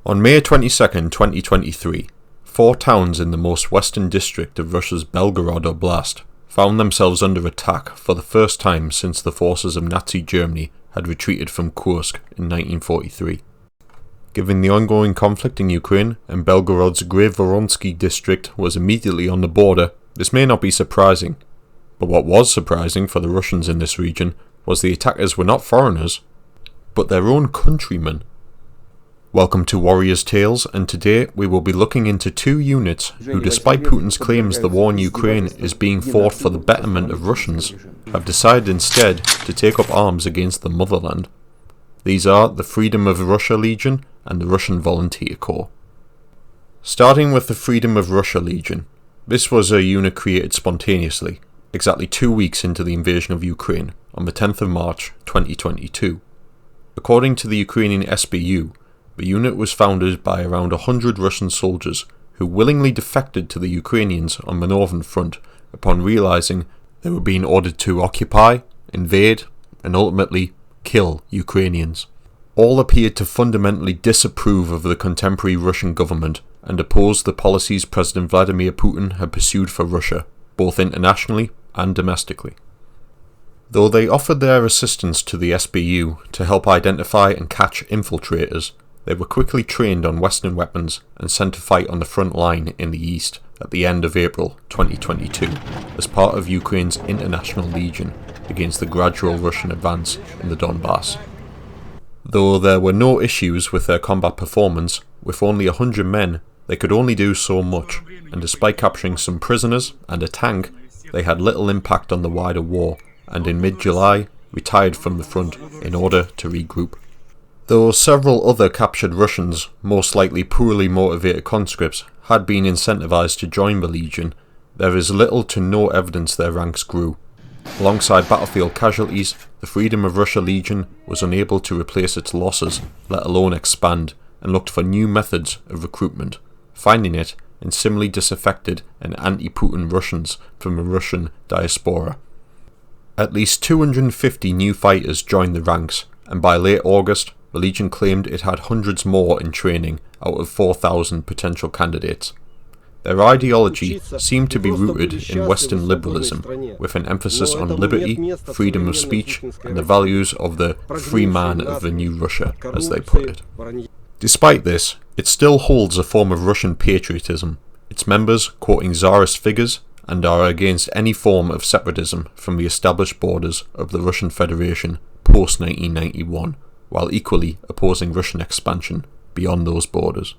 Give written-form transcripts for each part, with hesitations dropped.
On May 22, 2023, 4 towns in the most western district of Russia's Belgorod Oblast found themselves under attack for the first time since the forces of Nazi Germany had retreated from Kursk in 1943. Given the ongoing conflict in Ukraine and Belgorod's Grayvoronsky district was immediately on the border, this may not be surprising. But what was surprising for the Russians in this region was the attackers were not foreigners, but their own countrymen. Welcome to Warriors Tales, and today we will be looking into 2 units who, despite Putin's claims the war in Ukraine is being fought for the betterment of Russians, have decided instead to take up arms against the motherland. These are the Freedom of Russia Legion and the Russian Volunteer Corps. Starting with the Freedom of Russia Legion, this was a unit created spontaneously, exactly 2 weeks into the invasion of Ukraine, on the 10th of March 2022. According to the Ukrainian SBU, the unit was founded by around 100 Russian soldiers who willingly defected to the Ukrainians on the northern front upon realizing they were being ordered to occupy, invade, and ultimately kill Ukrainians. All appeared to fundamentally disapprove of the contemporary Russian government and oppose the policies President Vladimir Putin had pursued for Russia, both internationally and domestically. Though they offered their assistance to the SBU to help identify and catch infiltrators, they were quickly trained on Western weapons and sent to fight on the front line in the east at the end of April 2022 as part of Ukraine's International Legion against the gradual Russian advance in the Donbass. Though there were no issues with their combat performance, with only 100 men, they could only do so much, and despite capturing some prisoners and a tank, they had little impact on the wider war, and in mid-July retired from the front in order to regroup. Though several other captured Russians, most likely poorly motivated conscripts, had been incentivized to join the Legion, there is little to no evidence their ranks grew. Alongside battlefield casualties, the Freedom of Russia Legion was unable to replace its losses, let alone expand, and looked for new methods of recruitment, finding it in similarly disaffected and anti-Putin Russians from the Russian diaspora. At least 250 new fighters joined the ranks, and by late August, the Legion claimed it had hundreds more in training out of 4,000 potential candidates. Their ideology seemed to be rooted in Western liberalism, with an emphasis on liberty, freedom of speech, and the values of the free man of the new Russia, as they put it. Despite this, it still holds a form of Russian patriotism, its members quoting Tsarist figures and are against any form of separatism from the established borders of the Russian Federation post-1991, while equally opposing Russian expansion beyond those borders.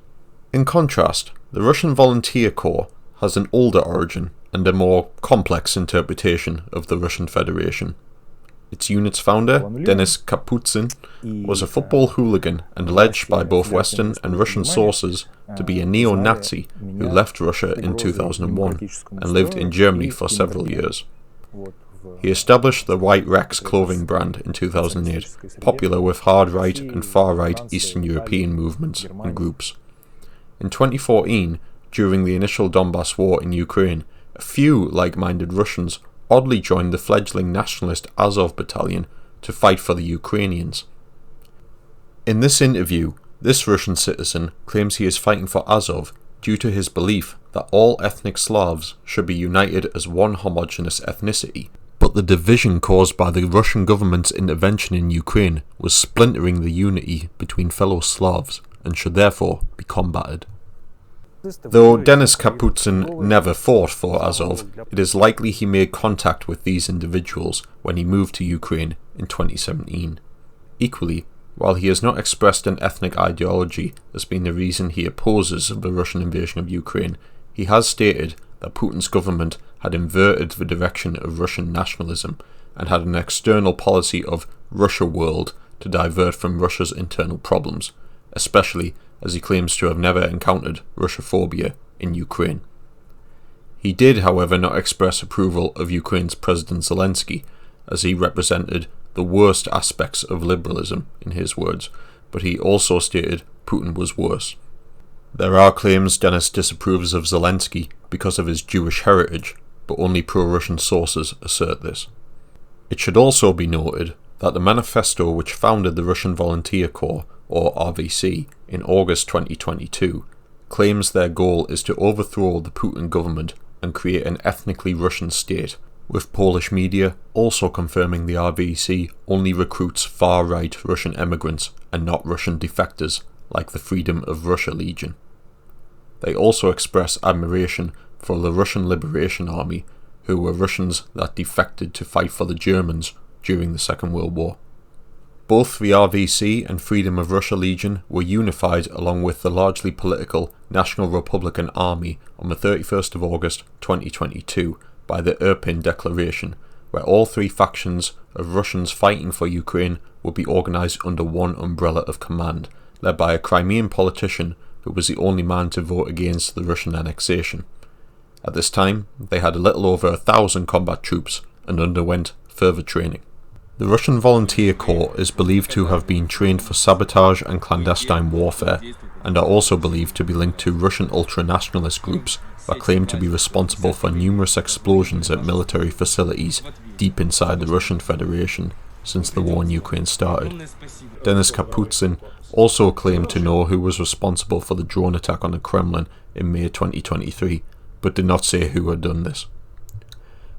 In contrast, the Russian Volunteer Corps has an older origin and a more complex interpretation of the Russian Federation. Its unit's founder, Denis Kaputsin, was a football hooligan and alleged by both Western and Russian sources to be a neo-Nazi who left Russia in 2001 and lived in Germany for several years. He established the White Rex clothing brand in 2008, popular with hard-right and far-right Eastern European movements and groups. In 2014, during the initial Donbass war in Ukraine, a few like-minded Russians oddly joined the fledgling nationalist Azov battalion to fight for the Ukrainians. In this interview, this Russian citizen claims he is fighting for Azov due to his belief that all ethnic Slavs should be united as one homogeneous ethnicity, but the division caused by the Russian government's intervention in Ukraine was splintering the unity between fellow Slavs and should therefore be combated. Though Denis Kaputsin never fought for Azov, it is likely he made contact with these individuals when he moved to Ukraine in 2017. Equally, while he has not expressed an ethnic ideology as being the reason he opposes the Russian invasion of Ukraine, he has stated that Putin's government had inverted the direction of Russian nationalism and had an external policy of Russia world to divert from Russia's internal problems, especially as he claims to have never encountered Russophobia in Ukraine. He did, however, not express approval of Ukraine's President Zelensky, as he represented the worst aspects of liberalism, in his words, but he also stated Putin was worse. There are claims Denis disapproves of Zelensky because of his Jewish heritage, but only pro-Russian sources assert this. It should also be noted that the manifesto which founded the Russian Volunteer Corps, or RVC, in August 2022, claims their goal is to overthrow the Putin government and create an ethnically Russian state, with Polish media also confirming the RVC only recruits far-right Russian emigrants and not Russian defectors like the Freedom of Russia Legion. They also express admiration for the Russian Liberation Army, who were Russians that defected to fight for the Germans during the Second World War. Both the RVC and Freedom of Russia Legion were unified along with the largely political National Republican Army on the 31st of August 2022 by the Irpin Declaration, where all three factions of Russians fighting for Ukraine would be organised under one umbrella of command, led by a Crimean politician who was the only man to vote against the Russian annexation. At this time, they had a little over 1,000 combat troops and underwent further training. The Russian Volunteer Corps is believed to have been trained for sabotage and clandestine warfare, and are also believed to be linked to Russian ultra-nationalist groups that claim to be responsible for numerous explosions at military facilities deep inside the Russian Federation since the war in Ukraine started. Denis Kapustin also claimed to know who was responsible for the drone attack on the Kremlin in May 2023, but did not say who had done this.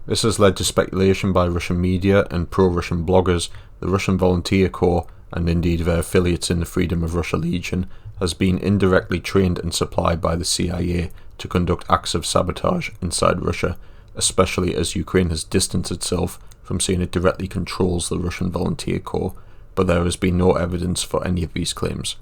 This has led to speculation by Russian media and pro-Russian bloggers. The Russian Volunteer Corps, and indeed their affiliates in the Freedom of Russia Legion, has been indirectly trained and supplied by the CIA to conduct acts of sabotage inside Russia, especially as Ukraine has distanced itself from saying it directly controls the Russian Volunteer Corps, but there has been no evidence for any of these claims.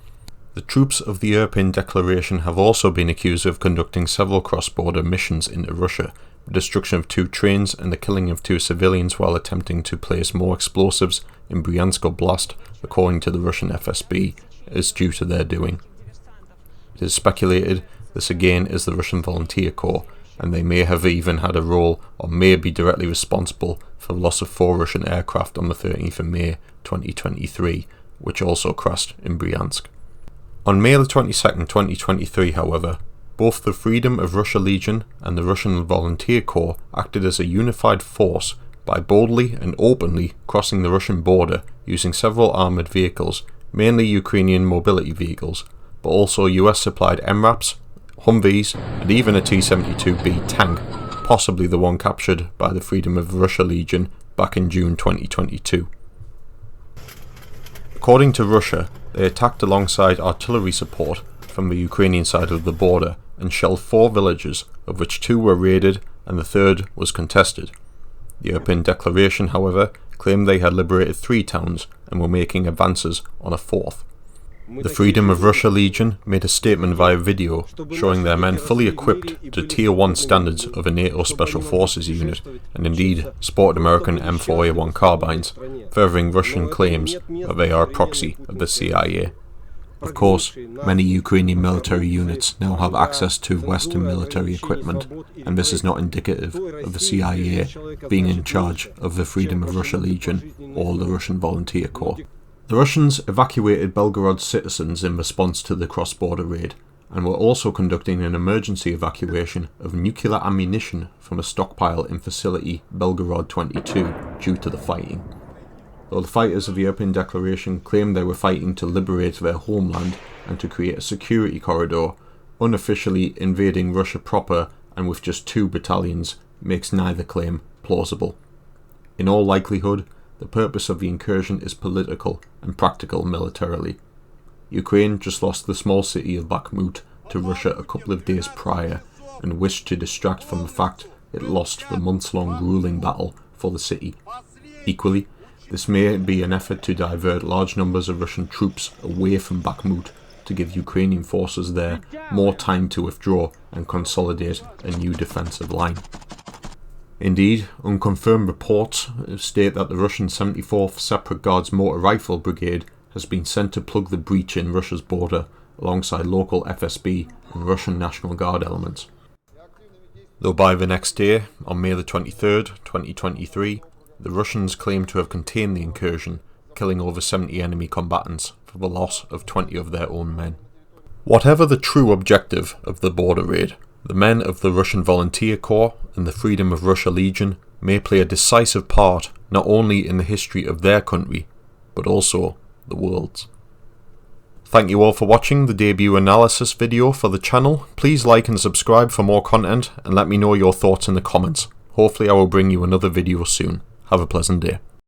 The troops of the Irpin Declaration have also been accused of conducting several cross-border missions into Russia. The destruction of 2 trains and the killing of 2 civilians while attempting to place more explosives in Bryansk Oblast, according to the Russian FSB, is due to their doing. It is speculated this again is the Russian Volunteer Corps, and they may have even had a role or may be directly responsible for the loss of 4 Russian aircraft on the 13th of May 2023, which also crashed in Bryansk. On May 22, 2023, however, both the Freedom of Russia Legion and the Russian Volunteer Corps acted as a unified force by boldly and openly crossing the Russian border using several armoured vehicles, mainly Ukrainian mobility vehicles, but also US-supplied MRAPs, Humvees, and even a T-72B tank, possibly the one captured by the Freedom of Russia Legion back in June 2022. According to Russia, they attacked alongside artillery support from the Ukrainian side of the border and shelled 4 villages, of which 2 were raided and the 3rd was contested. The Irpin Declaration, however, claimed they had liberated 3 towns and were making advances on a 4th. The Freedom of Russia Legion made a statement via video showing their men fully equipped to Tier 1 standards of a NATO Special Forces unit, and indeed sported American M4A1 carbines, furthering Russian claims that they are a proxy of the CIA. Of course, many Ukrainian military units now have access to Western military equipment, and this is not indicative of the CIA being in charge of the Freedom of Russia Legion or the Russian Volunteer Corps. The Russians evacuated Belgorod citizens in response to the cross-border raid, and were also conducting an emergency evacuation of nuclear ammunition from a stockpile in facility Belgorod 22 due to the fighting. Though the fighters of the Irpin Declaration claimed they were fighting to liberate their homeland and to create a security corridor, unofficially invading Russia proper and with just 2 battalions makes neither claim plausible. In all likelihood, the purpose of the incursion is political and practical militarily. Ukraine just lost the small city of Bakhmut to Russia a couple of days prior and wished to distract from the fact it lost the months-long grueling battle for the city. Equally, this may be an effort to divert large numbers of Russian troops away from Bakhmut to give Ukrainian forces there more time to withdraw and consolidate a new defensive line. Indeed, unconfirmed reports state that the Russian 74th Separate Guards Motor Rifle Brigade has been sent to plug the breach in Russia's border alongside local FSB and Russian National Guard elements. Though by the next day, on May 23, 2023, the Russians claim to have contained the incursion, killing over 70 enemy combatants for the loss of 20 of their own men. Whatever the true objective of the border raid, the men of the Russian Volunteer Corps and the Freedom of Russia Legion may play a decisive part not only in the history of their country, but also the world's. Thank you all for watching the debut analysis video for the channel. Please like and subscribe for more content and let me know your thoughts in the comments. Hopefully I will bring you another video soon. Have a pleasant day.